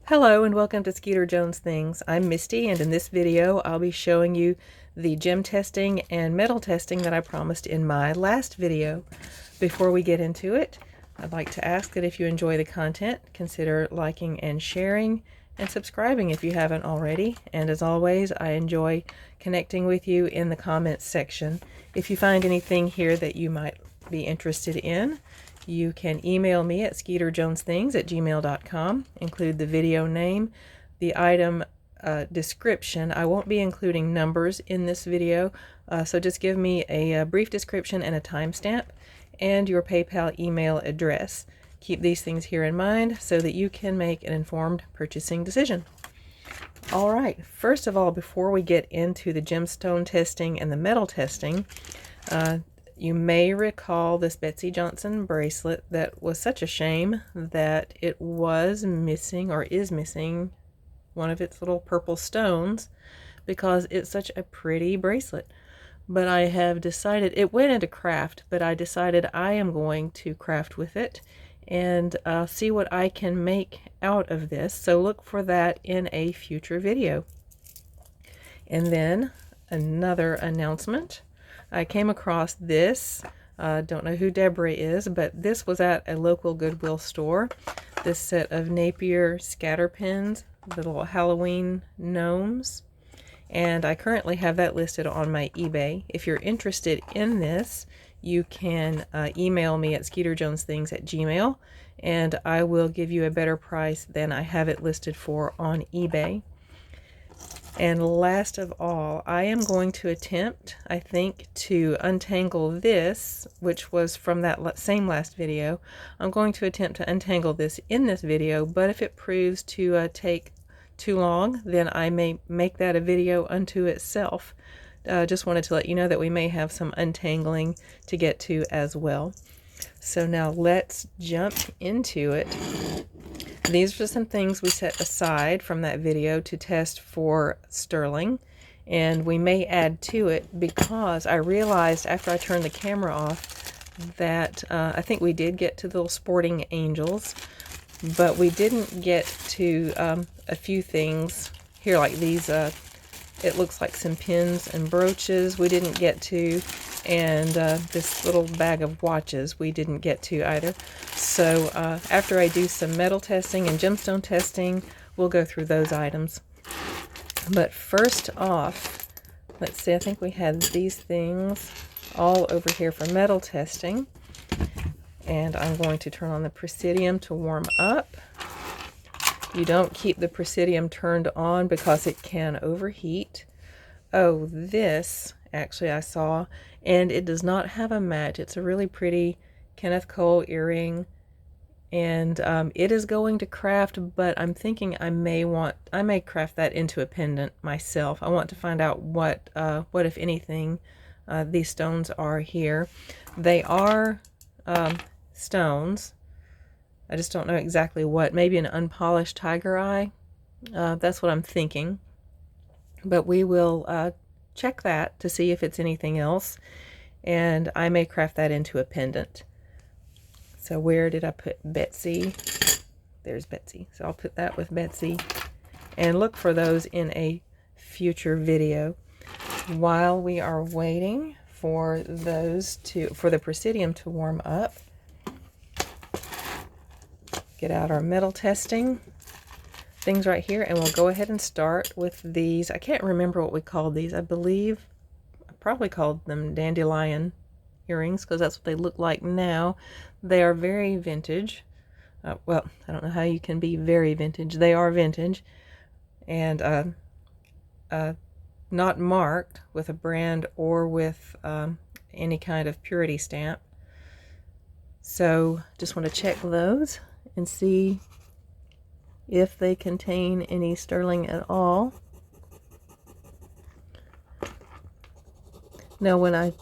Hello and welcome to SkeeterJones Things. I'm Misty, and in this video I'll be showing you the gem testing and metal testing that I promised in my last video. Before we get into it, I'd like to ask that if you enjoy the content, consider liking and sharing and subscribing if you haven't already. And as always, I enjoy connecting with you in the comments section. If you find anything here that you might be interested in, you can email me at SkeeterJonesThings@gmail.com. Include the video name, the item description. I won't be including numbers in this video, so just give me a brief description and a timestamp and your PayPal email address. Keep these things here in mind so that you can make an informed purchasing decision. All right, first of all, before we get into the gemstone testing and the metal testing, you may recall this Betsy Johnson bracelet that was such a shame that it was missing, or is missing, one of its little purple stones because it's such a pretty bracelet. But I have decided, it went into craft, but I decided I am going to craft with it and see what I can make out of this. So look for that in a future video. And then another announcement. I came across this. Don't know who Deborah is, but this was at a local Goodwill store. This set of Napier scatter pins, little Halloween gnomes. And I currently have that listed on my eBay. If you're interested in this, you can email me at SkeeterJonesThings@gmail, and I will give you a better price than I have it listed for on eBay. And last of all, I am going to attempt, I think, to untangle this, which was from that same last video. I'm going to attempt to untangle this in this video, but if it proves to take too long, then I may make that a video unto itself. Just wanted to let you know that we may have some untangling to get to as well. So now let's jump into it. These are some things we set aside from that video to test for sterling, and we may add to it because I realized after I turned the camera off that I think we did get to the little sporting angels, but we didn't get to a few things here, like these, it looks like some pins and brooches we didn't get to, and this little bag of watches we didn't get to either. So after I do some metal testing and gemstone testing, we'll go through those items. But first off, let's see, I think we had these things all over here for metal testing. And I'm going to turn on the Presidium to warm up. You don't keep the Presidium turned on because it can overheat. Oh, this actually I saw, and it does not have a match. It's a really pretty Kenneth Cole earring, and it is going to craft, but I'm thinking I may craft that into a pendant myself. I want to find out what if anything these stones are here. They are stones. I just don't know exactly what. Maybe an unpolished tiger eye. That's what I'm thinking. But we will check that to see if it's anything else, and I may craft that into a pendant. So where did I put Betsy? There's Betsy. So I'll put that with Betsy and look for those in a future video. While we are waiting for the Presidium to warm up, get out our metal testing things right here, and we'll go ahead and start with these. I can't remember what we called these. I believe I probably called them dandelion earrings because that's what they look like now. They are very vintage. Well, I don't know how you can be very vintage. They are vintage, and not marked with a brand or with any kind of purity stamp. So just want to check those and see if they contain any sterling at all. Now when I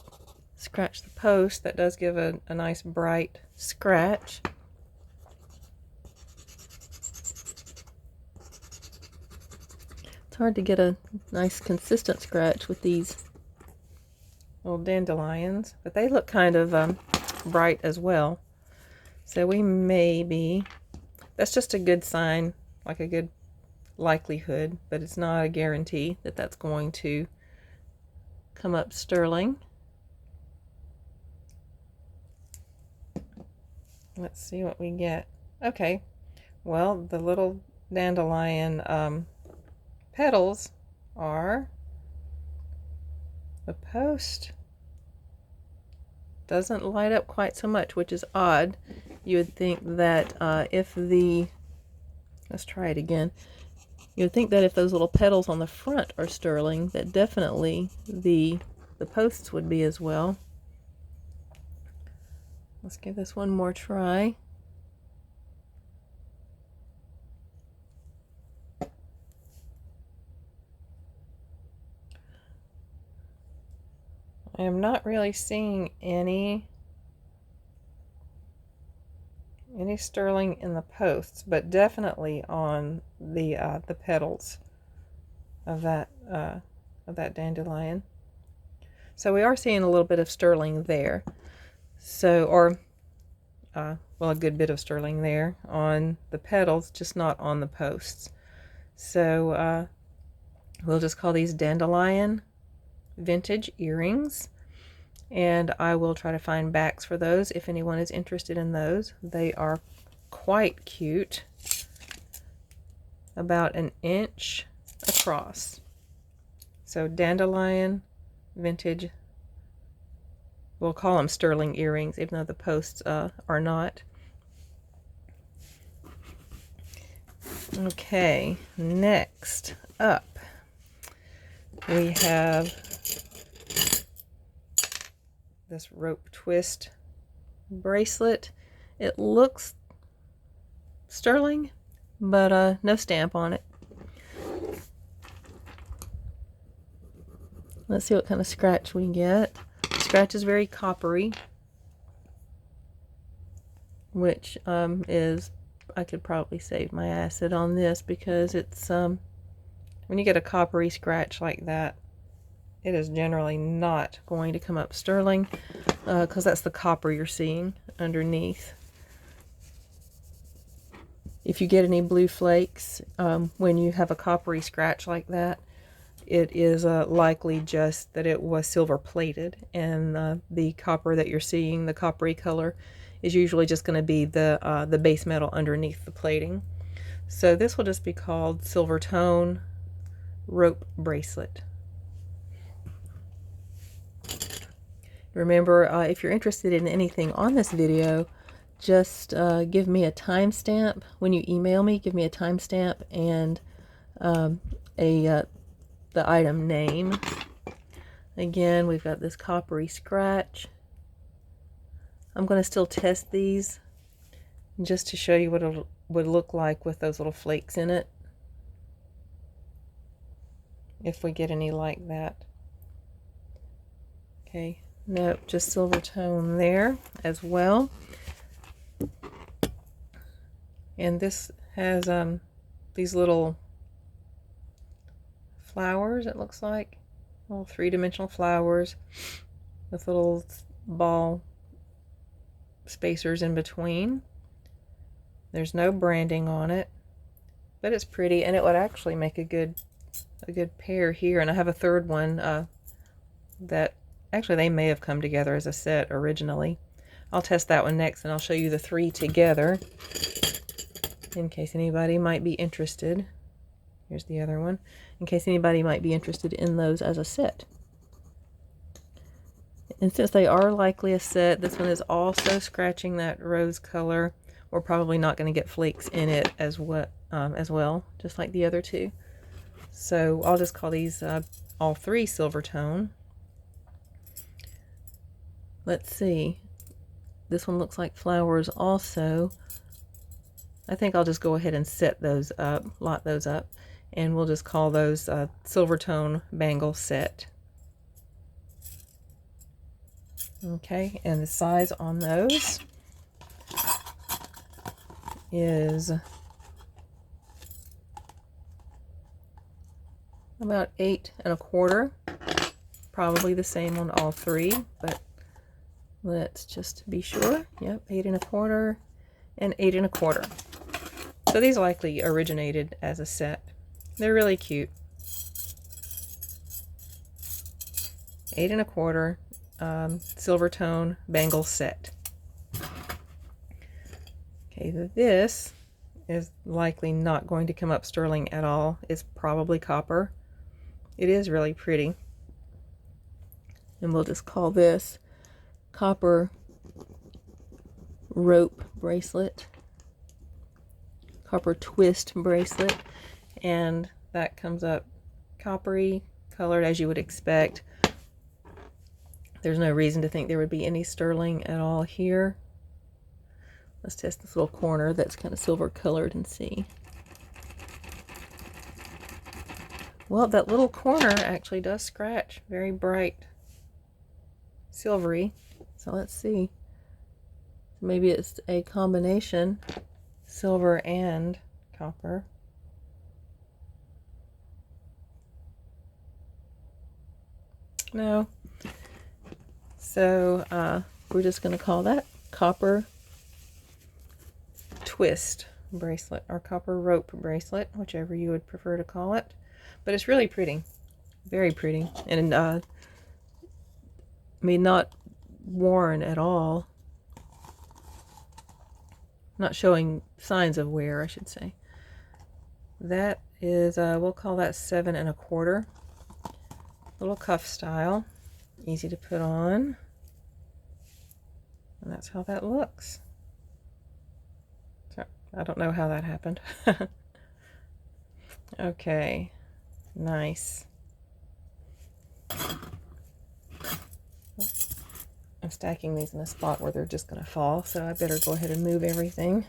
scratch the post, that does give a nice bright scratch. It's hard to get a nice consistent scratch with these little dandelions, but they look kind of bright as well. So we may be, that's just a good sign like a good likelihood, but it's not a guarantee that that's going to come up sterling. Let's see what we get. Okay, well, the little dandelion petals are the post. Doesn't light up quite so much, which is odd. You would think that let's try it again. You would think that if those little petals on the front are sterling, that definitely the posts would be as well. Let's give this one more try. I am not really seeing any sterling in the posts, but definitely on the petals of that dandelion. So we are seeing a little bit of sterling there. So, well, a good bit of sterling there on the petals, just not on the posts. So we'll just call these dandelion vintage earrings, and I will try to find backs for those if anyone is interested in those. They are quite cute, about 1 inch across. So dandelion vintage, we'll call them sterling earrings, even though the posts are not. Okay, next up we have this rope twist bracelet. It looks sterling, but no stamp on it. Let's see what kind of scratch we get. The scratch is very coppery, which is, I could probably save my acid on this, because it's when you get a coppery scratch like that, it is generally not going to come up sterling, because that's the copper you're seeing underneath. If you get any blue flakes when you have a coppery scratch like that, it is likely just that it was silver plated, and the copper that you're seeing, the coppery color, is usually just going to be the base metal underneath the plating. So this will just be called Silver Tone Rope Bracelet. Remember, if you're interested in anything on this video, just give me a timestamp. When you email me, give me a timestamp and the item name. Again, we've got this coppery scratch. I'm going to still test these just to show you what it would look like with those little flakes in it, if we get any like that. Okay, nope, just silver tone there as well. And this has these little flowers, it looks like, little three-dimensional flowers with little ball spacers in between. There's no branding on it, but it's pretty, and it would actually make a good pair here. And I have a third one that actually they may have come together as a set originally. I'll test that one next, and I'll show you the three together in case anybody might be interested. Here's the other one, in case anybody might be interested in those as a set. And since they are likely a set, this one is also scratching that rose color. We're probably not going to get flakes in it as well, just like the other two. So I'll just call these all three silver tone. Let's see. This one looks like flowers also. I think I'll just go ahead and set those up, lot those up, and we'll just call those silver tone bangle set. Okay, and the size on those is about 8 1/4. Probably the same on all three, but let's just be sure. Yep, 8 1/4 and 8 1/4. So these likely originated as a set. They're really cute. 8 1/4 silver tone bangle set. Okay, this is likely not going to come up sterling at all. It's probably copper. It is really pretty. And we'll just call this copper rope bracelet, copper twist bracelet, and that comes up coppery colored as you would expect. There's no reason to think there would be any sterling at all here. Let's test this little corner that's kind of silver colored and see. Well, that little corner actually does scratch. Very bright silvery. So let's see. Maybe it's a combination silver and copper. No. So we're just going to call that copper twist bracelet or copper rope bracelet, whichever you would prefer to call it. But it's really pretty. Very pretty. And I mean, not worn at all. Not showing signs of wear, I should say. That is, we'll call that 7 1/4. Little cuff style. Easy to put on. And that's how that looks. So, I don't know how that happened. Okay. Nice. I'm stacking these in a spot where they're just going to fall, so I better go ahead and move everything.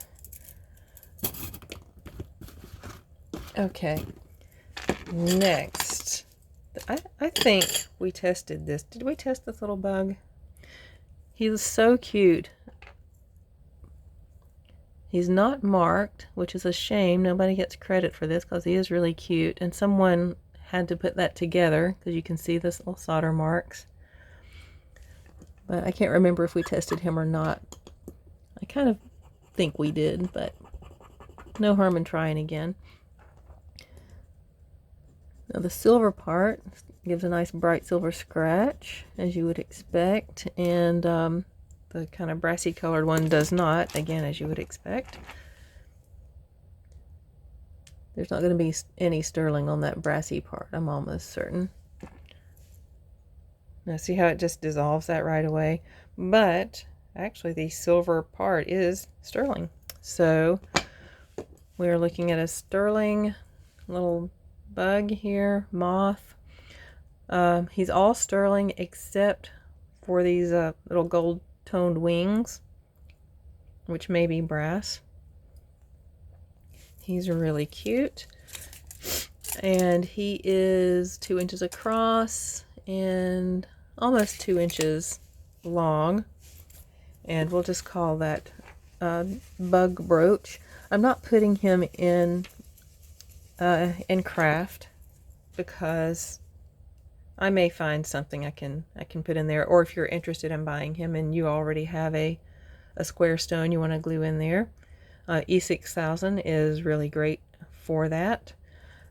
Okay. Next. I think we tested this. Did we test this little bug? He was so cute. He's not marked, which is a shame. Nobody gets credit for this because he is really cute. And someone had to put that together because you can see this little solder marks. But I can't remember if we tested him or not. I kind of think we did, but no harm in trying again. Now the silver part gives a nice bright silver scratch, as you would expect, and the kind of brassy colored one does not, again, as you would expect. There's not going to be any sterling on that brassy part, I'm almost certain. Now see how it just dissolves that right away? But actually the silver part is sterling. So we're looking at a sterling little bug here, moth. He's all sterling except for these little gold toned wings, which may be brass. He's really cute. And he is 2 inches across and almost 2 inches long. And we'll just call that bug brooch. I'm not putting him in craft because I may find something I can put in there, or if you're interested in buying him and you already have a square stone you want to glue in there, E6000 is really great for that.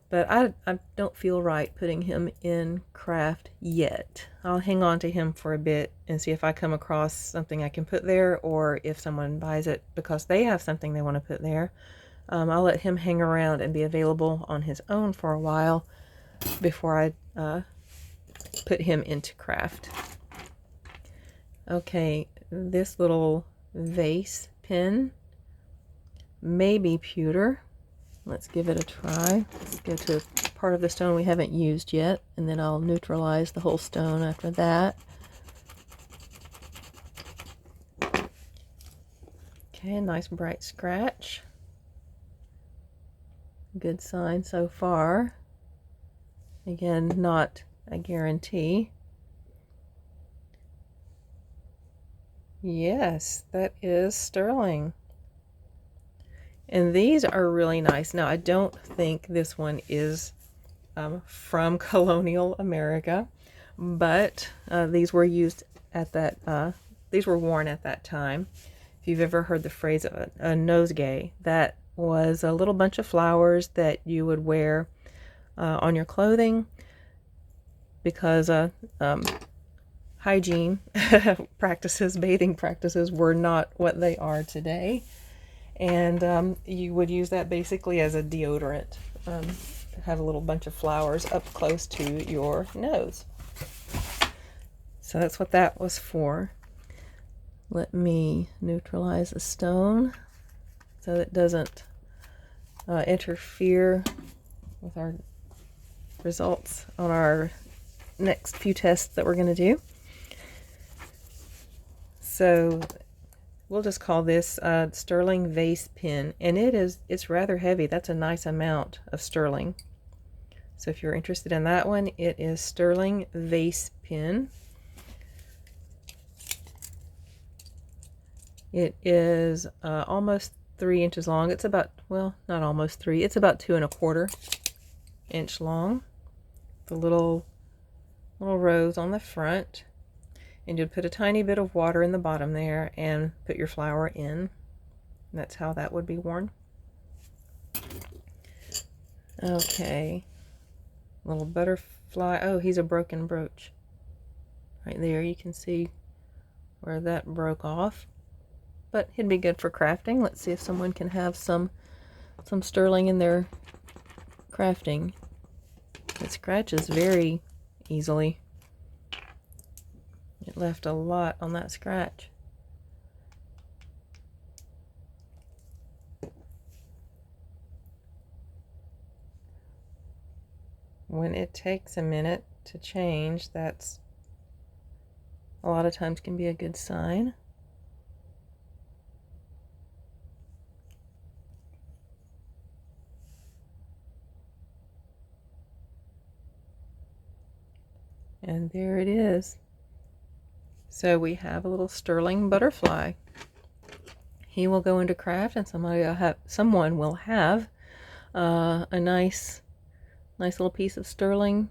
But I don't feel right putting him in craft yet. I'll hang on to him for a bit and see if I come across something I can put there, or if someone buys it because they have something they want to put there. I'll let him hang around and be available on his own for a while before I put him into craft. Okay, this little vase pin may be pewter. Let's give it a try. Let's go to a part of the stone we haven't used yet, and then I'll neutralize the whole stone after that. Okay, nice bright scratch. Good sign so far. Again, not a guarantee. Yes, that is sterling. And these are really nice. Now, I don't think this one is from colonial America, but these were used at that, these were worn at that time. If you've ever heard the phrase of a nosegay, that was a little bunch of flowers that you would wear on your clothing, because hygiene practices, bathing practices, were not what they are today. And you would use that basically as a deodorant. Have a little bunch of flowers up close to your nose. So that's what that was for. Let me neutralize the stone so that it doesn't interfere with our results on our next few tests that we're going to do. So we'll just call this sterling vase pin, and it's rather heavy. That's a nice amount of sterling. So if you're interested in that one, it is sterling vase pin. It is almost 3 inches long. It's about, well, not almost 3. It's about 2 1/4 inch long. The little rose on the front. And you'd put a tiny bit of water in the bottom there and put your flower in. And that's how that would be worn. Okay. Little butterfly. Oh, he's a broken brooch. Right there, you can see where that broke off. But it'd be good for crafting. Let's see if someone can have some sterling in their crafting. It scratches very easily. It left a lot on that scratch. When it takes a minute to change, that's a lot of times can be a good sign. And there it is. So we have a little sterling butterfly. He will go into craft, and someone will have a nice little piece of sterling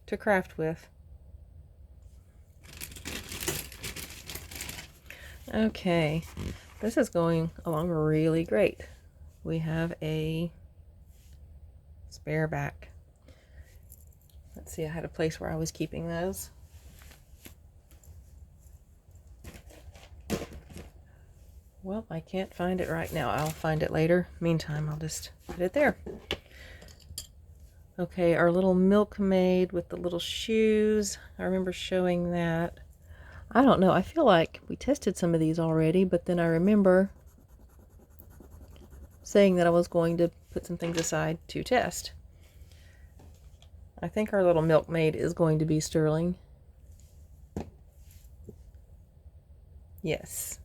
to craft with. Okay, this is going along really great. We have a spare back. Let's see, I had a place where I was keeping those. Well, I can't find it right now. I'll find it later. Meantime, I'll just put it there. Okay, our little milkmaid with the little shoes. I remember showing that. I don't know. I feel like we tested some of these already, but then I remember saying that I was going to put some things aside to test. I think our little milkmaid is going to be sterling. Yes.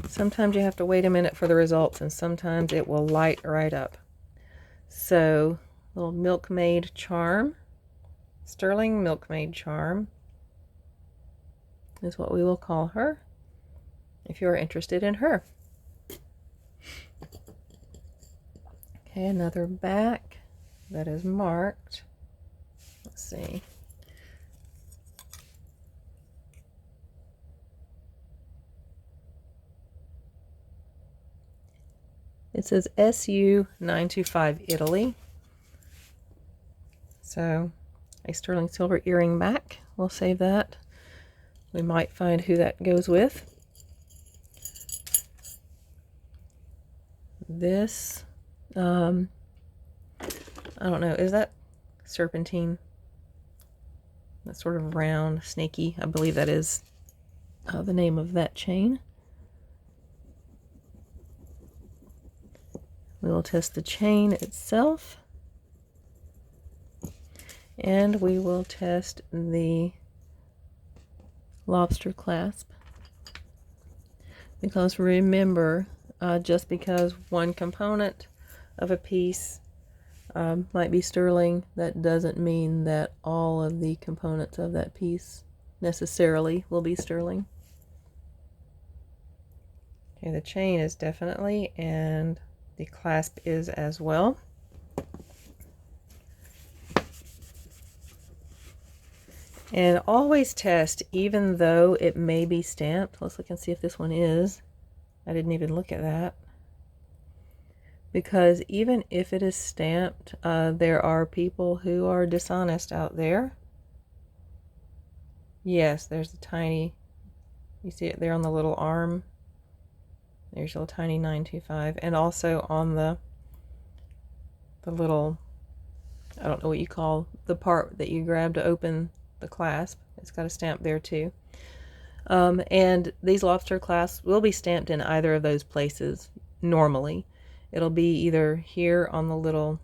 Sometimes you have to wait a minute for the results, and sometimes it will light right up. So, little milkmaid charm, sterling milkmaid charm is what we will call her, if you're interested in her. Okay, another back that is marked. Let's see. It says SU925 Italy. So a sterling silver earring back. We'll save that. We might find who that goes with. This, I don't know, is that serpentine? That sort of round, snaky. I believe that is the name of that chain. We will test the chain itself, and we will test the lobster clasp, because remember, just because one component of a piece might be sterling, that doesn't mean that all of the components of that piece necessarily will be sterling. Okay, the chain is definitely, and the clasp is as well. And always test, even though it may be stamped. Let's look and see if this one is. I didn't even look at that. Because even if it is stamped, there are people who are dishonest out there. Yes, there's a tiny, you see it there on the little arm. There's a little tiny 925. And also on the little, I don't know what you call the part that you grab to open the clasp. It's got a stamp there too. And these lobster clasps will be stamped in either of those places normally. It'll be either here on the little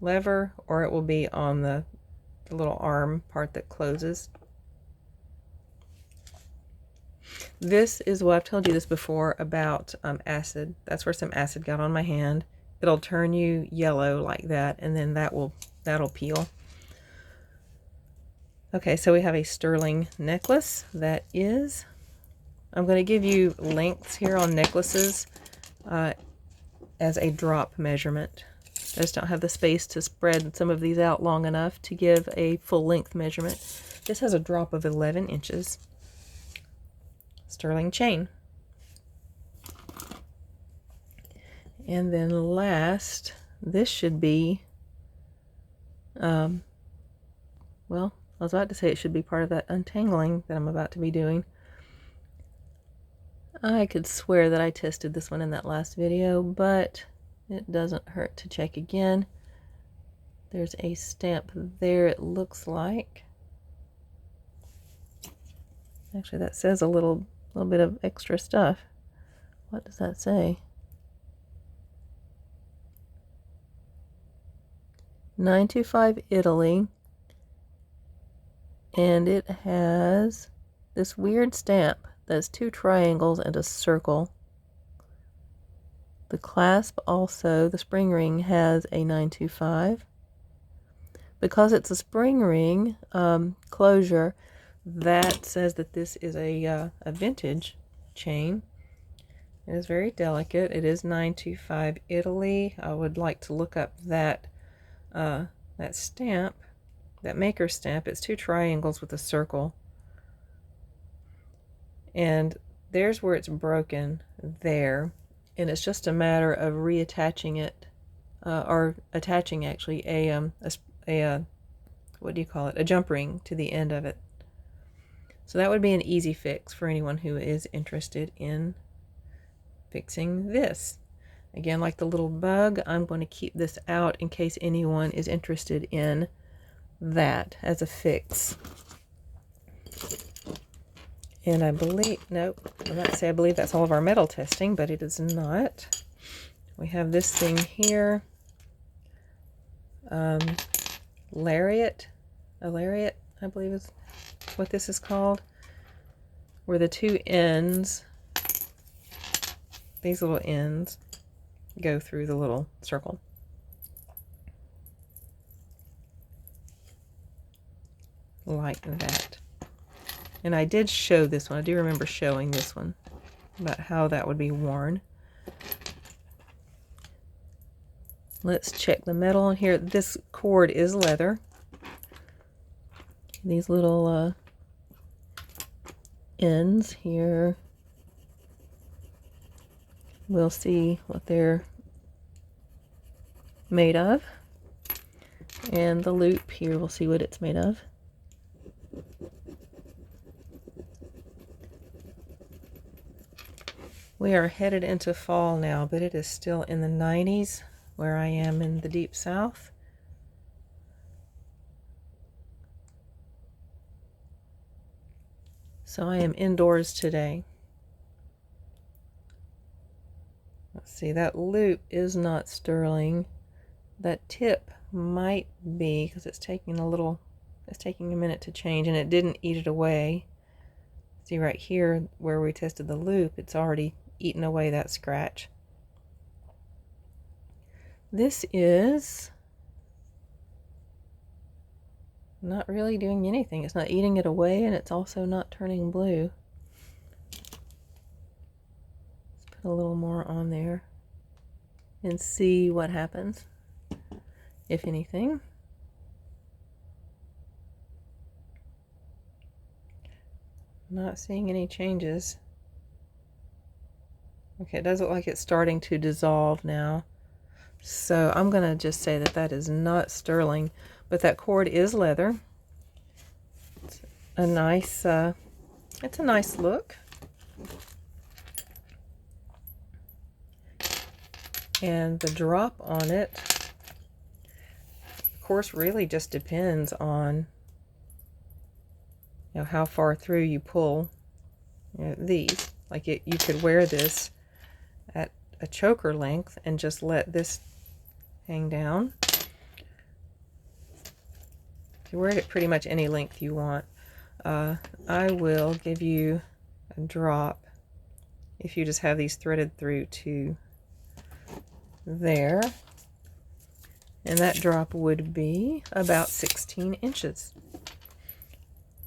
lever, or it will be on the little arm part that closes. This is what I've told you this before about acid. That's where some acid got on my hand. It'll turn you yellow like that, and then that'll peel. Okay, so we have a sterling necklace. That is, I'm going to give you lengths here on necklaces as a drop measurement. I just don't have the space to spread some of these out long enough to give a full length measurement. This has a drop of 11 inches. Sterling chain. And then last, this should be, well, I was about to say it should be part of that untangling that I'm about to be doing. I could swear that I tested this one in that last video, but it doesn't hurt to check again. There's a stamp there, it looks like. Actually, that says a little bit of extra stuff. What does that say? 925 Italy. And it has this weird stamp that's 2 triangles and a circle. The clasp also, the spring ring, has a 925. Because it's a spring ring closure, that says that this is a vintage chain. It is very delicate. It is 925 Italy. I would like to look up that stamp. That maker stamp. It's 2 triangles with a circle, and there's where it's broken there, and it's just a matter of reattaching it, or attaching actually a what do you call it, a jump ring to the end of it. So that would be an easy fix for anyone who is interested in fixing this. Again, like the little bug, I'm going to keep this out in case anyone is interested in that as a fix. And I believe, nope, I'm not to say I believe that's all of our metal testing, but it is not. We have this thing here, lariat, a lariat, I believe is what this is called, where the 2 ends, these little ends, go through the little circle. Like that. And I did show this one. I do remember showing this one about how that would be worn. Let's check the metal on here. This cord is leather. These little ends here, we'll see what they're made of. And the loop here, we'll see what it's made of. We are headed into fall now, but it is still in the 90s where I am in the deep south. So I am indoors today. Let's see, that loop is not sterling. That tip might be, because it's taking a minute to change, and it didn't eat it away. See right here where we tested the loop, it's already eaten away that scratch. This is not really doing anything. It's not eating it away, and it's also not turning blue. Let's put a little more on there and see what happens, if anything. Not seeing any changes. Okay, it does look like it's starting to dissolve now. So I'm going to just say that that is not sterling, but that cord is leather. It's a nice look. And the drop on it, of course, really just depends on, you know, how far through you pull, you know, these. Like you could wear this at a choker length and just let this hang down. You wear it at pretty much any length you want. I will give you a drop if you just have these threaded through to there. And that drop would be about 16 inches.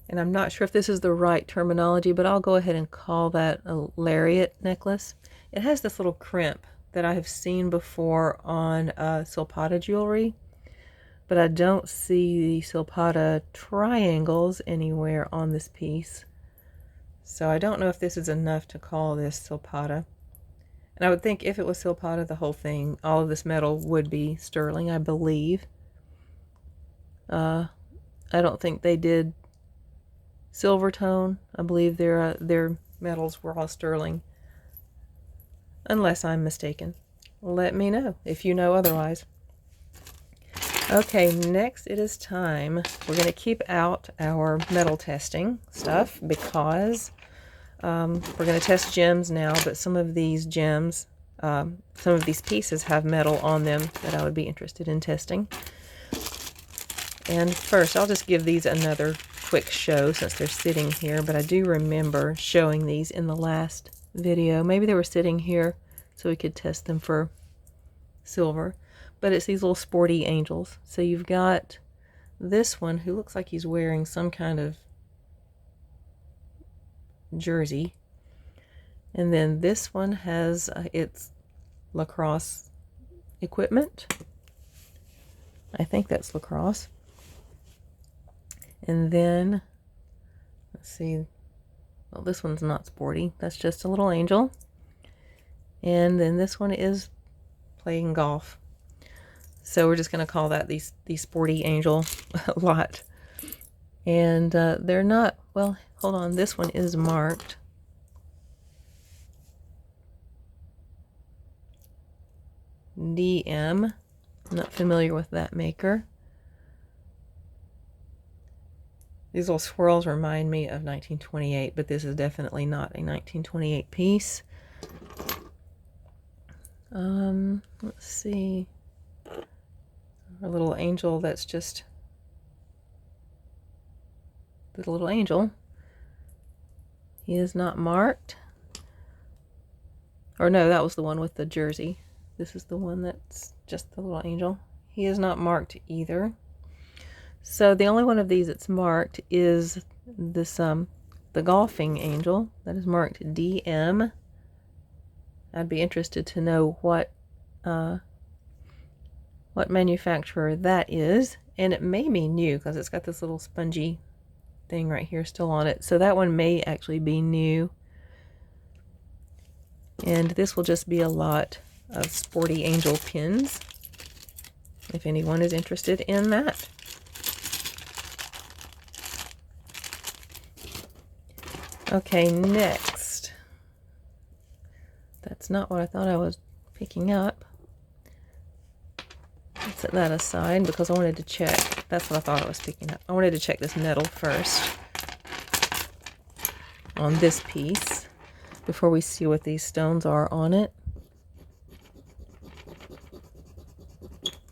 And I'm not sure if this is the right terminology, but I'll go ahead and call that a lariat necklace. It has this little crimp that I have seen before on silpata jewelry, but I don't see the silpata triangles anywhere on this piece. So I don't know if this is enough to call this silpata. And I would think if it was silpata, the whole thing, all of this metal would be sterling, I believe. I don't think they did silver tone. I believe their metals were all sterling, unless I'm mistaken. Let me know if you know otherwise. Okay, next it is time. We're going to keep out our metal testing stuff because we're going to test gems now, but some of these gems, some of these pieces have metal on them that I would be interested in testing. And first, I'll just give these another quick show since they're sitting here, but I do remember showing these in the last video. Maybe they were sitting here so we could test them for silver. But it's these little sporty angels. So you've got this one who looks like he's wearing some kind of jersey. And then this one has its lacrosse equipment. I think that's lacrosse. And then, let's see, well, this one's not sporty. That's just a little angel. And then this one is playing golf. So we're just going to call that the sporty angel lot. And they're not, well, hold on, this one is marked. DM. I'm not familiar with that maker. These little swirls remind me of 1928, but this is definitely not a 1928 piece. Let's see. A little angel that's just the little angel. He is not marked. Or no, that was the one with the jersey. This is the one that's just the little angel. He is not marked either. So the only one of these that's marked is this the golfing angel that is marked DM. I'd be interested to know what manufacturer that is, and it may be new because it's got this little spongy thing right here still on it. So that one may actually be new. And this will just be a lot of sporty angel pins, if anyone is interested in that. Okay, next. That's not what I thought I was picking up. Let's set that aside because I wanted to check. That's what I thought I was picking up. I wanted to check this metal first on this piece before we see what these stones are on it.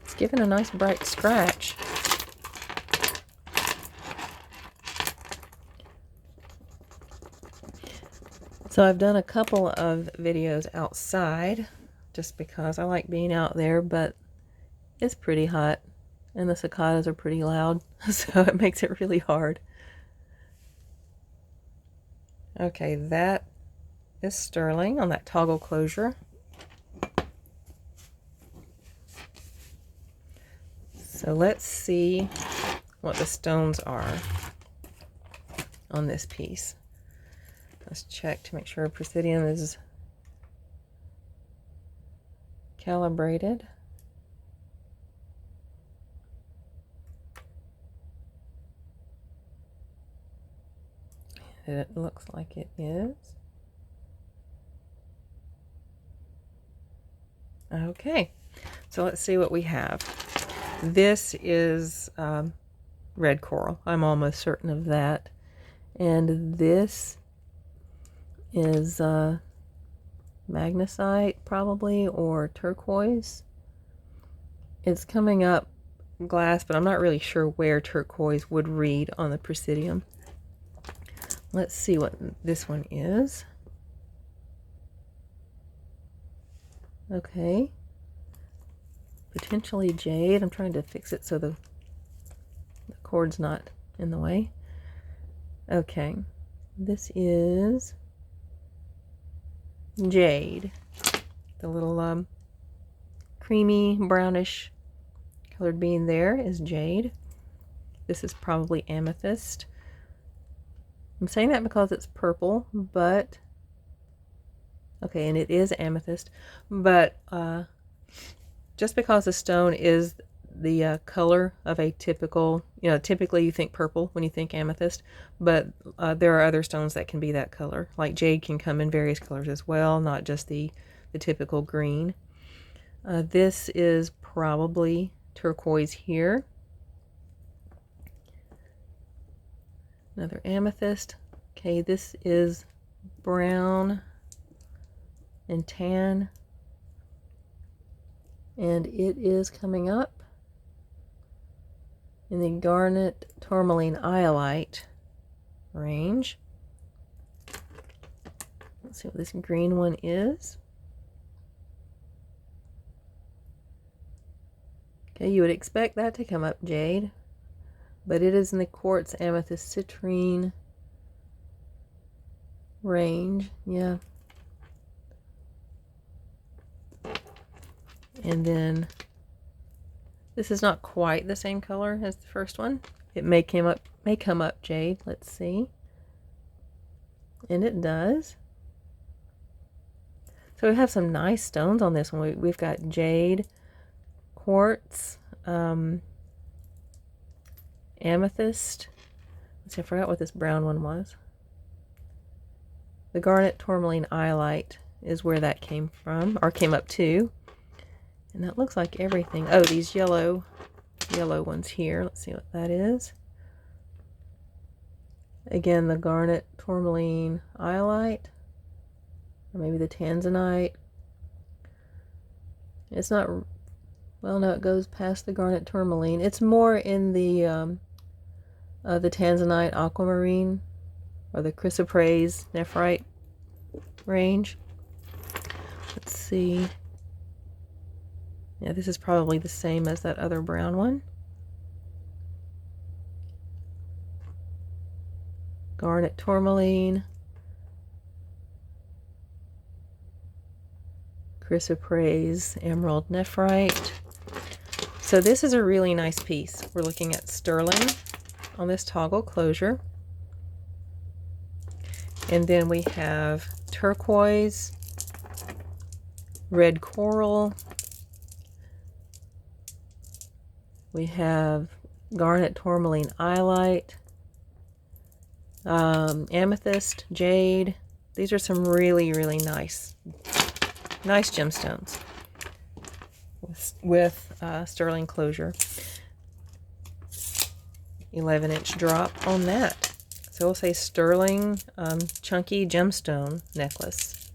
It's giving a nice bright scratch. So I've done a couple of videos outside just because I like being out there, but it's pretty hot and the cicadas are pretty loud, so it makes it really hard. Okay, that is sterling on that toggle closure. So let's see what the stones are on this piece. Let's check to make sure Presidium is calibrated. It looks like it is. Okay, so let's see what we have. This is red coral. I'm almost certain of that. And this is magnesite probably, or turquoise. It's coming up glass, but I'm not really sure where turquoise would read on the Presidium. Let's see what this one is. Okay. Potentially jade. I'm trying to fix it so the cord's not in the way. Okay. This is jade. The little creamy brownish colored bean there is jade. This is probably amethyst. I'm saying that because it's purple, but okay, and it is amethyst, but just because the stone is the color of a typical, typically you think purple when you think amethyst, but there are other stones that can be that color. Like jade can come in various colors as well, not just the typical green. This is probably turquoise here. Another amethyst. Okay, this is brown and tan, and it is coming up in the garnet tourmaline iolite range. Let's see what this green one is. Okay, you would expect that to come up jade, but it is in the quartz amethyst citrine range. Yeah. And then this is not quite the same color as the first one. It may come up jade. Let's see. And it does. So we have some nice stones on this one. We've got jade, quartz, amethyst. Let's see, I forgot what this brown one was. The garnet tourmaline iolite is where that came from, or came up to. And that looks like everything. Oh, these yellow ones here. Let's see what that is. Again, the garnet tourmaline iolite, or maybe the tanzanite. It's not, well, no, it goes past the garnet tourmaline. It's more in the tanzanite aquamarine, or the chrysoprase nephrite range. Let's see. Yeah, this is probably the same as that other brown one. Garnet tourmaline, chrysoprase emerald nephrite. So this is a really nice piece. We're looking at sterling on this toggle closure. And then we have turquoise, red coral. We have garnet tourmaline iolite, amethyst, jade. These are some really, really nice gemstones with sterling closure. 11-inch drop on that. So we'll say sterling chunky gemstone necklace.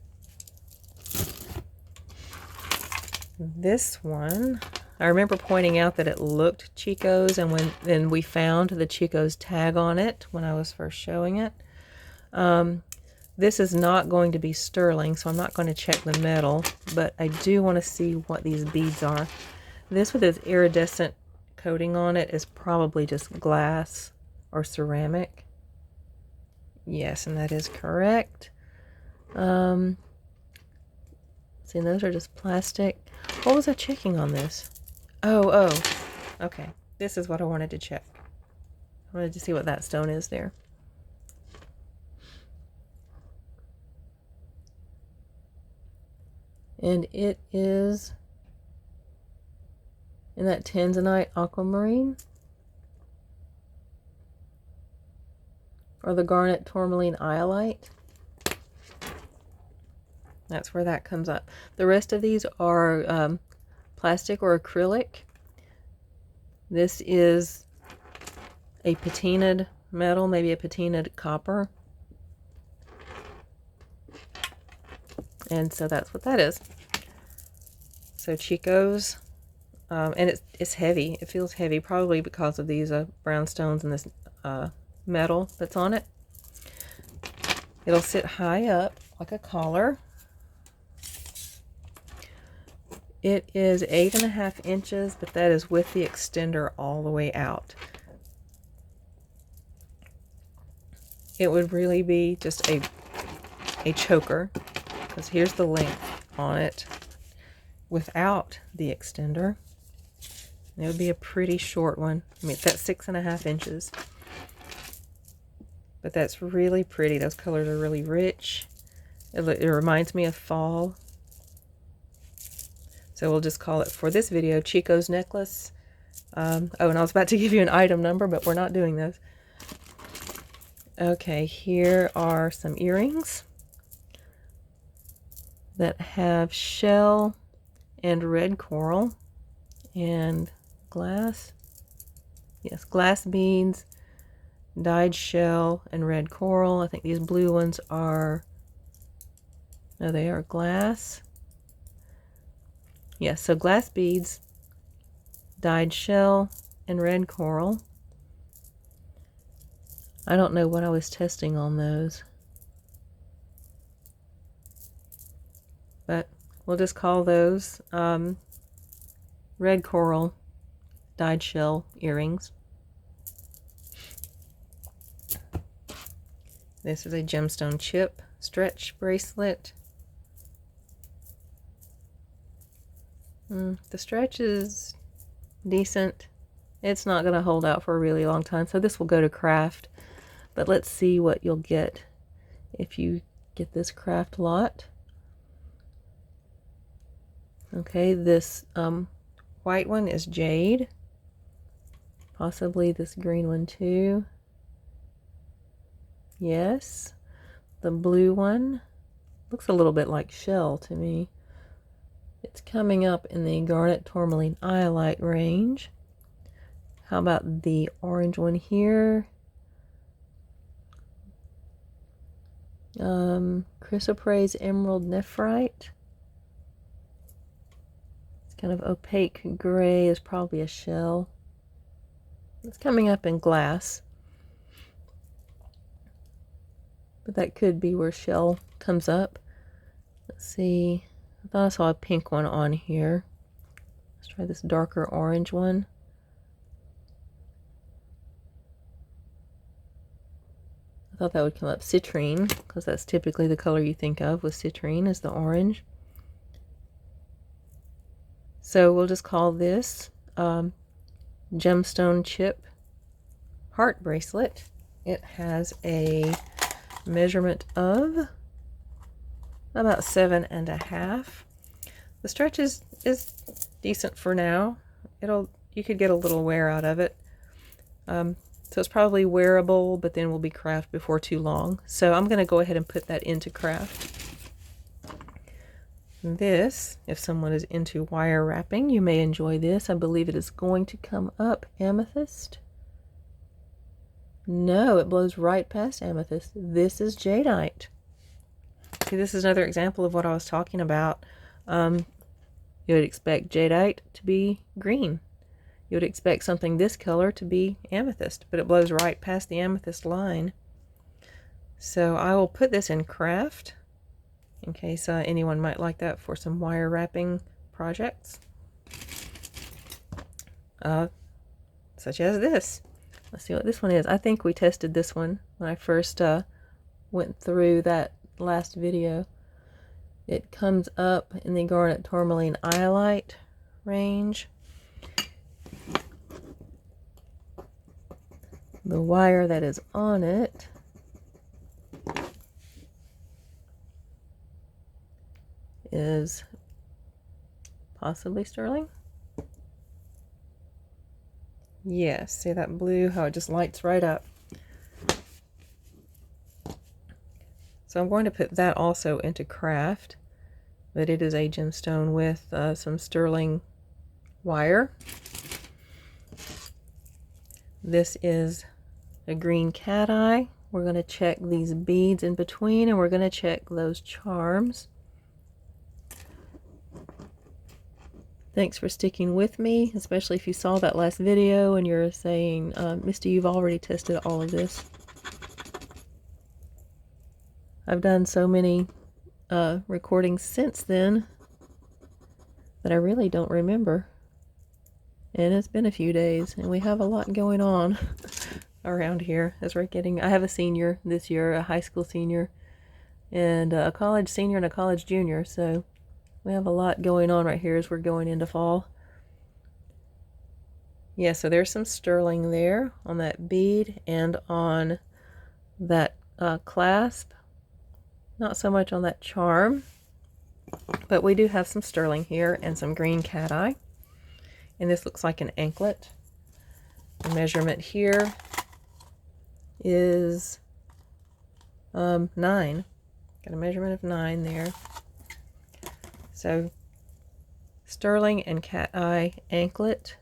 This one, I remember pointing out that it looked Chico's, and then we found the Chico's tag on it when I was first showing it. This is not going to be sterling, so I'm not going to check the metal, but I do want to see what these beads are. This with its iridescent coating on it is probably just glass or ceramic. Yes, and that is correct. See, those are just plastic. What was I checking on this? Oh, okay. This is what I wanted to check. I wanted to see what that stone is there. And it is in that tanzanite aquamarine, or the garnet tourmaline iolite. That's where that comes up. The rest of these are plastic or acrylic. This is a patinaed metal, maybe a patinaed copper. And so that's what that is. So Chico's, and it's heavy. It feels heavy, probably because of these brown stones and this metal that's on it. It'll sit high up like a collar. It is 8.5 inches, but that is with the extender all the way out. It would really be just a choker, because here's the length on it without the extender. It would be a pretty short one. I mean, that's 6.5 inches. But that's really pretty. Those colors are really rich. It reminds me of fall. So we'll just call it, for this video, Chico's necklace. Oh, and I was about to give you an item number, but we're not doing those. Okay, here are some earrings that have shell and red coral and glass. Yes, glass beads, dyed shell, and red coral. I think these blue ones are, no, they are glass. Yes, so glass beads, dyed shell, and red coral. I don't know what I was testing on those, but we'll just call those red coral dyed shell earrings. This is a gemstone chip stretch bracelet. The stretch is decent. It's not going to hold out for a really long time, so this will go to craft. But let's see what you'll get if you get this craft lot. Okay, this white one is jade. Possibly this green one too. Yes. The blue one looks a little bit like shell to me. It's coming up in the garnet tourmaline iolite range. How about the orange one here? Chrysoprase emerald nephrite. It's kind of opaque gray, is probably a shell. It's coming up in glass, but that could be where shell comes up. Let's see. I thought I saw a pink one on here. Let's try this darker orange one. I thought that would come up citrine, because that's typically the color you think of with citrine, is the orange. So we'll just call this gemstone chip heart bracelet. It has a measurement of about 7.5. The stretch is decent for now. You could get a little wear out of it. So it's probably wearable, but then will be craft before too long. So I'm going to go ahead and put that into craft. This, if someone is into wire wrapping, you may enjoy this. I believe it is going to come up amethyst. No, it blows right past amethyst. This is jadeite. See, this is another example of what I was talking about. You would expect jadeite to be green. You would expect something this color to be amethyst, but it blows right past the amethyst line. So I will put this in craft in case anyone might like that for some wire wrapping projects. Such as this. Let's see what this one is. I think we tested this one when I first went through that last video. It comes up in the garnet tourmaline iolite range. The wire that is on it is Possibly sterling. Yes, see that blue, how it just lights right up. So I'm going to put that also into craft, but it is a gemstone with some sterling wire. This is a green cat eye. We're going to check these beads in between, and we're going to check those charms. Thanks for sticking with me, especially if you saw that last video and you're saying, Misty, you've already tested all of this. I've done so many recordings since then that I really don't remember. And it's been a few days, and we have a lot going on around here as we're getting... I have a senior this year, a high school senior, and a college senior and a college junior, so we have a lot going on right here as we're going into fall. Yeah, so there's some sterling there on that bead and on that clasp. Not so much on that charm, but we do have some sterling here and some green cat eye. And this looks like an anklet. The measurement here is 9. Got a measurement of 9 there. So sterling and cat eye anklet.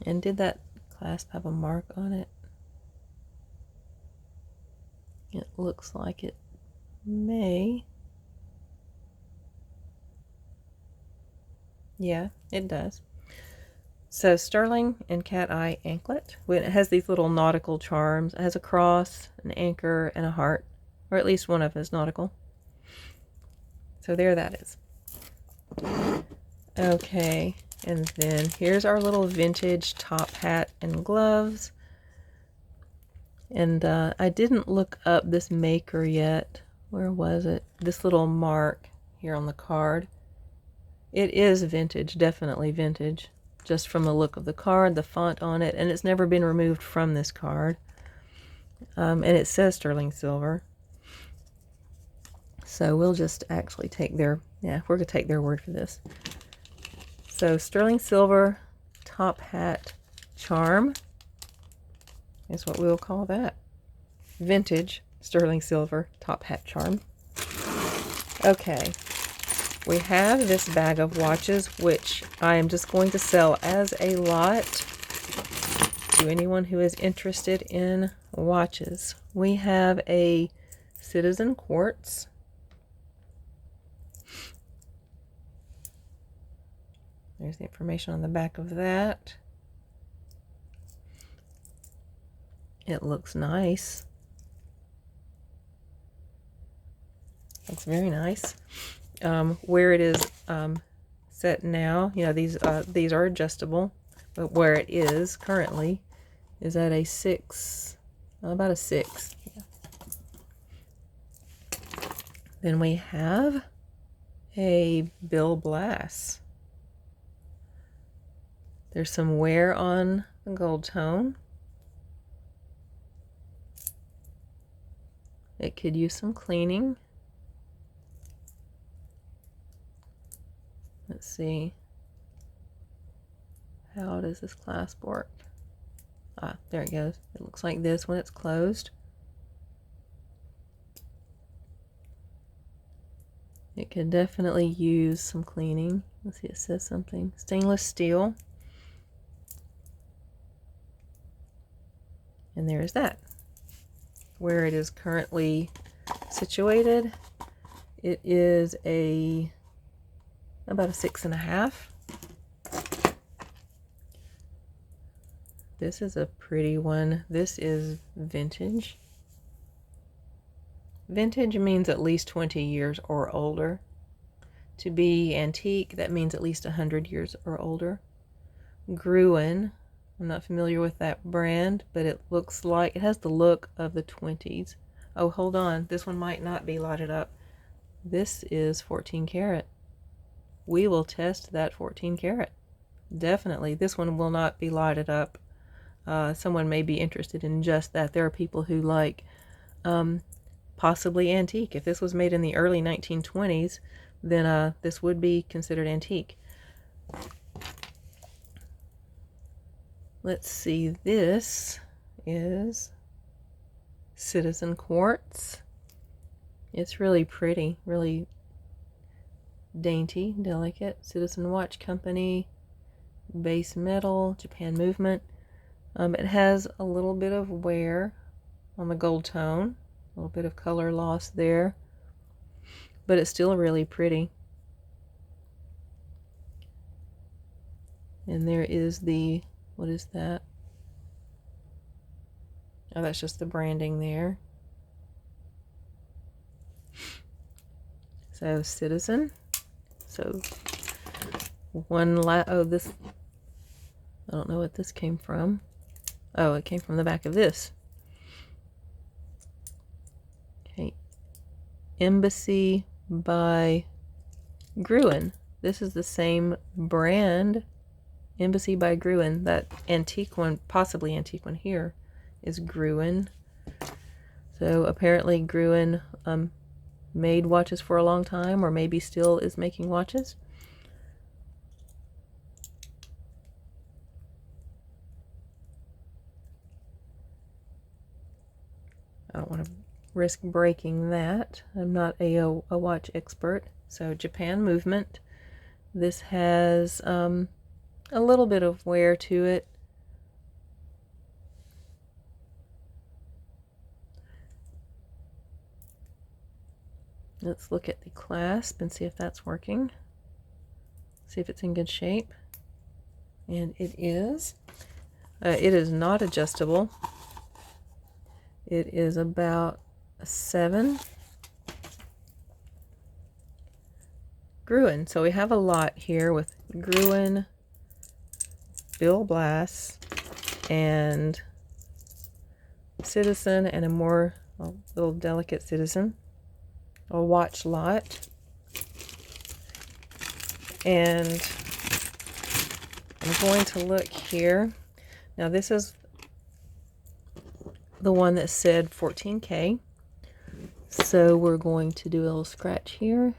And did that clasp have a mark on it? It looks like it may. Yeah, it does. So sterling and cat eye anklet. It has these little nautical charms. It has a cross, an anchor, and a heart. Or at least one of them is nautical. So there that is. Okay, and then here's our little vintage top hat and gloves. And I didn't look up this maker yet. Where was it? This little mark here on the card. It is vintage, definitely vintage, just from the look of the card, the font on it, and it's never been removed from this card. And it says sterling silver. So we'll just actually take their, we're going to take their word for this. So sterling silver top hat charm is what we'll call that. Vintage sterling silver top hat charm. Okay. We have this bag of watches, which I am just going to sell as a lot to anyone who is interested in watches. We have a Citizen Quartz. There's the information on the back of that. It looks nice. Looks very nice. Where it is set now, you know, these are adjustable, but where it is currently is at a 6, about a 6. Yeah. Then we have a Bill Blass. There's some wear on the gold tone. It could use some cleaning. Let's see. How does this clasp work? Ah, there it goes. It looks like this when it's closed. It could definitely use some cleaning. Let's see, it says something. Stainless steel. And there's that. Where it is currently situated, it is about a 6.5. This is a pretty one. This is vintage. Vintage means at least 20 years or older. To be antique, that means at least 100 years or older. Gruen, I'm not familiar with that brand, but it looks like, it has the look of the 20s. Oh, hold on. This one might not be lighted up. This is 14 karat. We will test that 14 karat. Definitely. This one will not be lighted up. Someone may be interested in just that. There are people who like possibly antique. If this was made in the early 1920s, then this would be considered antique. Let's see, this is Citizen Quartz. It's really pretty, really dainty, delicate. Citizen Watch Company, base metal, Japan movement. It has a little bit of wear on the gold tone, a little bit of color loss there, but it's still really pretty. And there is the, what is that? Oh, that's just the branding there. So Citizen. So this, I don't know what this came from. Oh, it came from the back of this. Okay. Embassy by Gruen. This is the same brand. Embassy by Gruen. That antique one, possibly antique one here, is Gruen. So apparently Gruen made watches for a long time, or maybe still is making watches. I don't want to risk breaking that. I'm not a watch expert. So Japan movement. This has a little bit of wear to it. Let's look at the clasp and see if that's working. See if it's in good shape. And it is. It is not adjustable. It is about a 7. Gruen. So we have a lot here with Gruen, Bill Blass, and Citizen, and a more little delicate Citizen. A watch lot. And I'm going to look here. Now this is the one that said 14K. So we're going to do a little scratch here.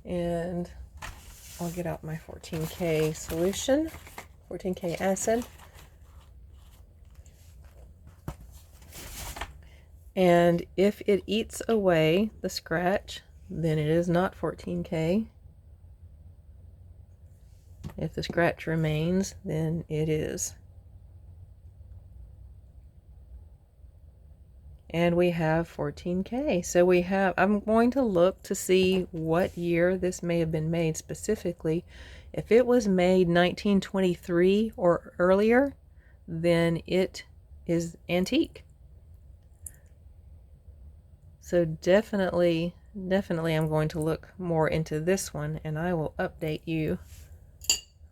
And I'll get out my 14K solution, 14K acid. And if it eats away the scratch, then it is not 14K. If the scratch remains, then it is. And we have 14K. So we have, I'm going to look to see what year this may have been made specifically. If it was made 1923 or earlier, then it is antique. So definitely I'm going to look more into this one, and I will update you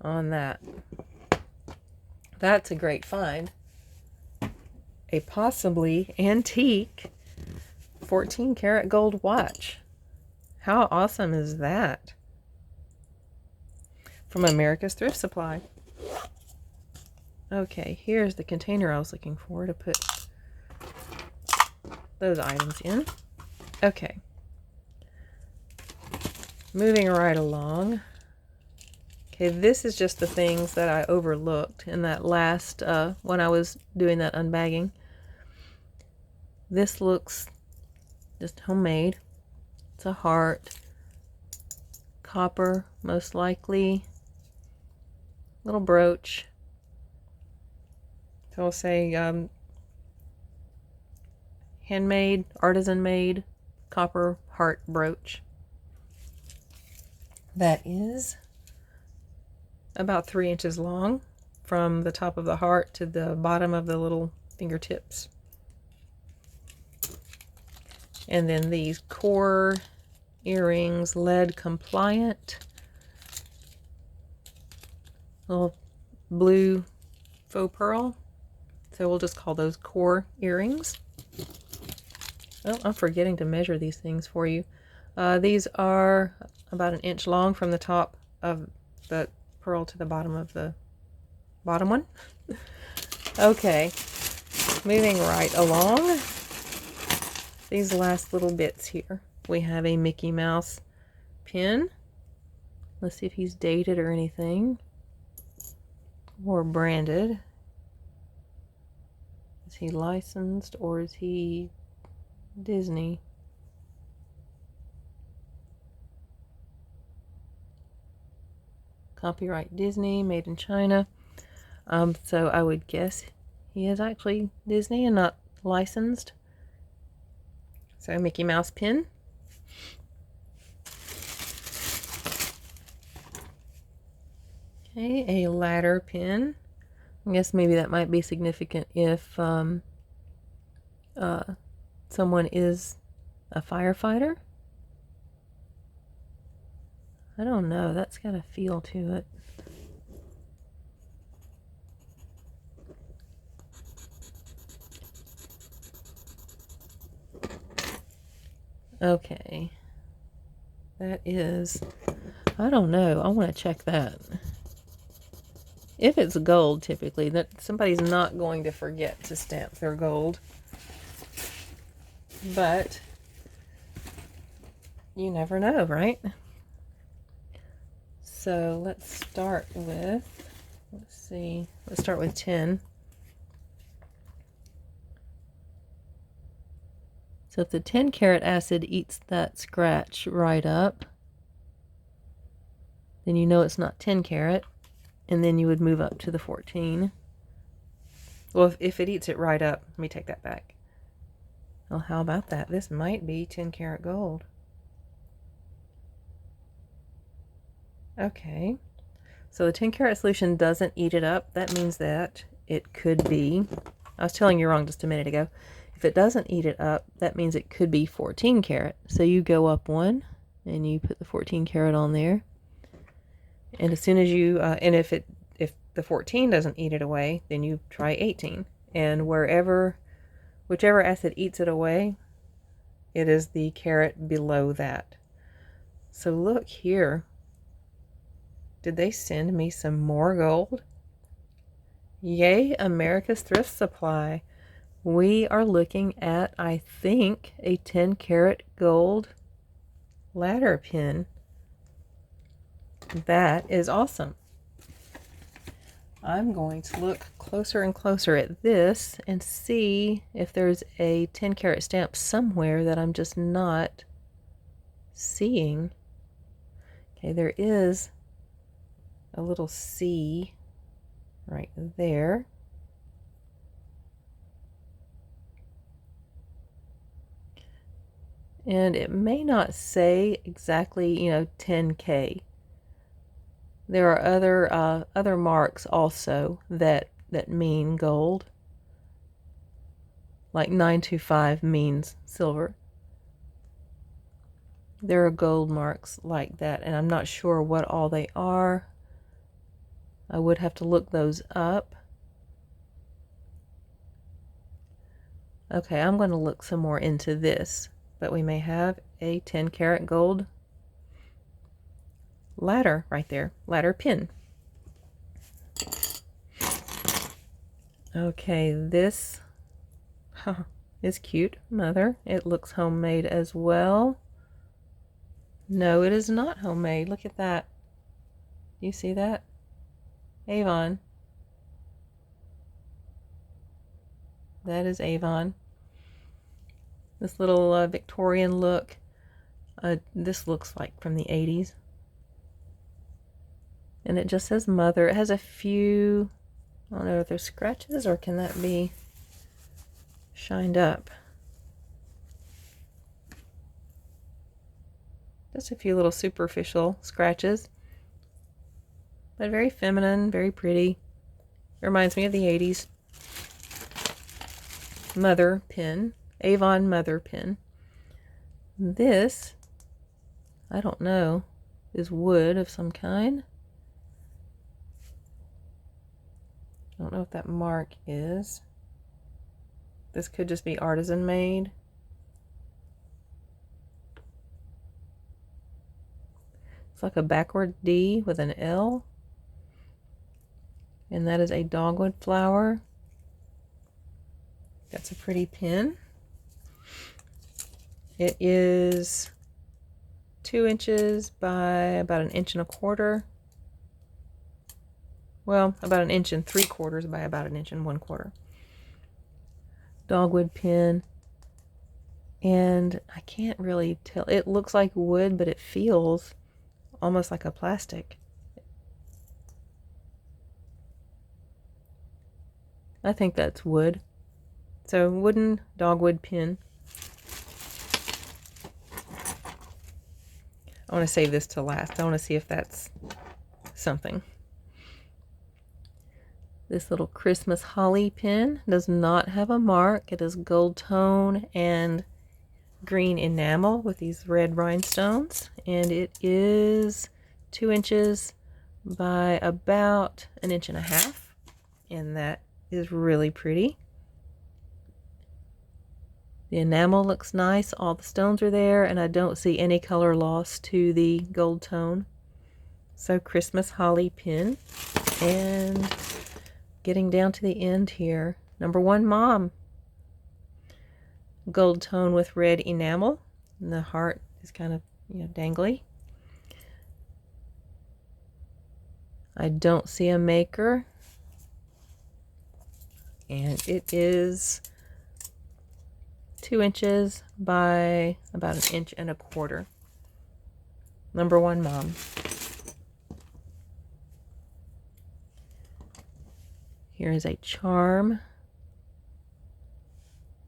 on that. That's a great find. A possibly antique 14 karat gold watch. How awesome is that? From America's Thrift Supply. Okay, here's the container I was looking for to put those items in. Okay. Moving right along. Okay, this is just the things that I overlooked in that last, when I was doing that unbagging. This looks just homemade. It's a heart. Copper, most likely. Little brooch. So I'll say handmade, artisan made, copper heart brooch. That is about 3 inches long from the top of the heart to the bottom of the little fingertips. And then these core earrings, lead compliant, little blue faux pearl. So we'll just call those core earrings. Oh, I'm forgetting to measure these things for you. These are about 1 inch long from the top of the pearl to the bottom of the bottom one. Okay, Moving right along, these last little bits here. We have a Mickey Mouse pin. Let's see if he's dated or anything. Or branded. Is he licensed or is he Disney? Copyright Disney, made in China. So I would guess he is actually Disney and not licensed. So Mickey Mouse pin. Okay, a ladder pin. I guess maybe that might be significant if someone is a firefighter. I don't know, that's got a feel to it. Okay, that is, I don't know, I want to check that. If it's gold, typically, that somebody's not going to forget to stamp their gold. But you never know, right? So let's start with, let's see, let's start with 10. So if the 10 karat acid eats that scratch right up, then you know it's not 10 karat, and then you would move up to the 14. Well, if it eats it right up, let me take that back. Well, how about that? This might be 10 karat gold. Okay, so the 10 karat solution doesn't eat it up. That means that it could be, I was telling you wrong just a minute ago. If it doesn't eat it up, that means it could be 14 karat. So you go up one and you put the 14 karat on there. And as soon as you, and if the 14 doesn't eat it away, then you try 18. And whichever acid eats it away, it is the carat below that. So look here. Did they send me some more gold? Yay, America's Thrift Supply. We are looking at, I think, a 10 karat gold ladder pin. That is awesome. I'm going to look closer and closer at this and see if there's a 10 karat stamp somewhere that I'm just not seeing. Okay, there is a little C right there. And it may not say exactly, 10K. There are other marks also that mean gold. Like 925 means silver. There are gold marks like that, and I'm not sure what all they are. I would have to look those up. Okay, I'm going to look some more into this, but we may have a 10 karat gold ladder right there, ladder pin. Okay, this is cute, Mother. It looks homemade as well. No, it is not homemade. Look at that. You see that? Avon. That is Avon. This little Victorian look. This looks like from the 80s. And it just says Mother. It has a few, I don't know if there's scratches or can that be shined up. Just a few little superficial scratches. But very feminine, very pretty. It reminds me of the 80s. Mother pin. Avon Mother pin. This, I don't know, is wood of some kind. I don't know what that mark is. This could just be artisan made. It's like a backward D with an L. And that is a dogwood flower. That's a pretty pin. It is 2 inches by about 1.25 inches. Well, about 1 3/4 inches by about 1 1/4 inches. Dogwood pin. And I can't really tell. It looks like wood, but it feels almost like a plastic. I think that's wood. So wooden dogwood pin. I want to save this to last. I want to see if that's something. This little Christmas holly pin does not have a mark. It is gold tone and green enamel with these red rhinestones. And it is 2 inches by about 1.5 inches. And that is really pretty. The enamel looks nice. All the stones are there, and I don't see any color loss to the gold tone. So Christmas holly pin. And getting down to the end here, number 1 mom. Gold tone with red enamel. And the heart is kind of, dangly. I don't see a maker. And it is 2 inches by about 1.25 inches. Number 1 mom. Here is a charm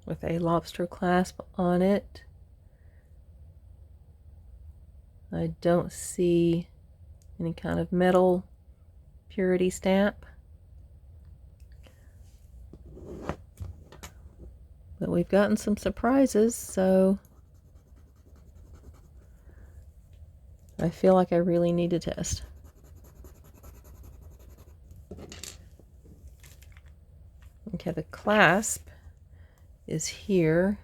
with a lobster clasp on it. I don't see any kind of metal purity stamp. But we've gotten some surprises, so I feel like I really need to test. Okay, the clasp is here.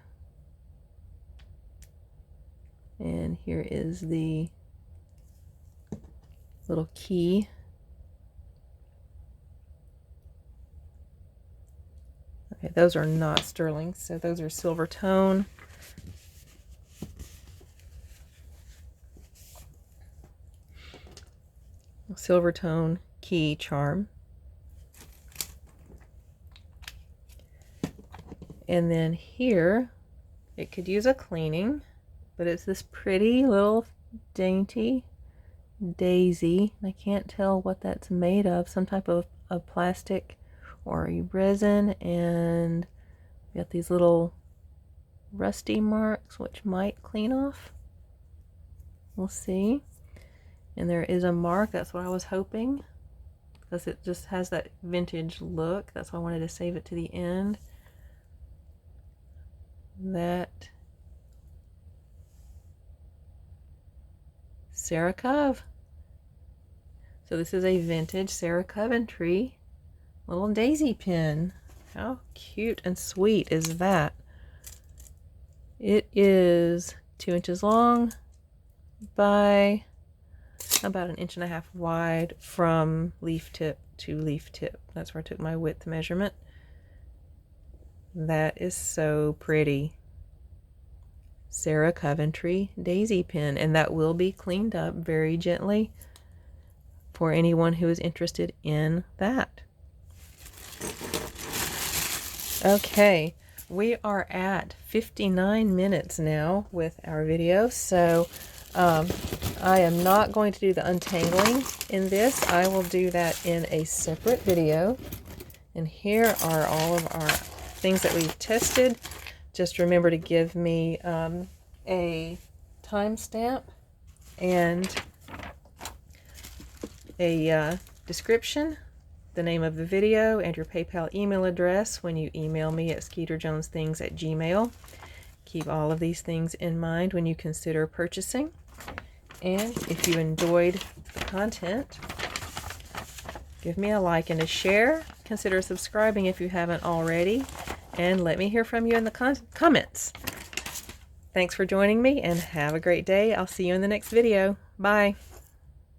And here is the little key. Okay, those are not sterling, so those are silver tone. Silver tone key charm. And then here, it could use a cleaning, but it's this pretty little dainty daisy. I can't tell what that's made of. Some type of plastic or a resin, and we got these little rusty marks which might clean off. We'll see. And there is a mark. That's what I was hoping, because it just has that vintage look. That's why I wanted to save it to the end. That Sarah Cove. So this is a vintage Sarah Coventry little daisy pin. How cute and sweet is that? It is 2 inches long by about 1.5 inches wide from leaf tip to leaf tip. That's where I took my width measurement. That is so pretty. Sarah Coventry daisy pin, and that will be cleaned up very gently for anyone who is interested in that. Okay, we are at 59 minutes now with our video, so I am not going to do the untangling in this. I will do that in a separate video. And here are all of our things that we've tested. Just remember to give me a timestamp and a description, the name of the video, and your PayPal email address when you email me at SkeeterJonesThings@gmail.com. Keep all of these things in mind when you consider purchasing. And if you enjoyed the content, give me a like and a share. Consider subscribing if you haven't already. And let me hear from you in the comments. Thanks for joining me, and have a great day. I'll see you in the next video. Bye.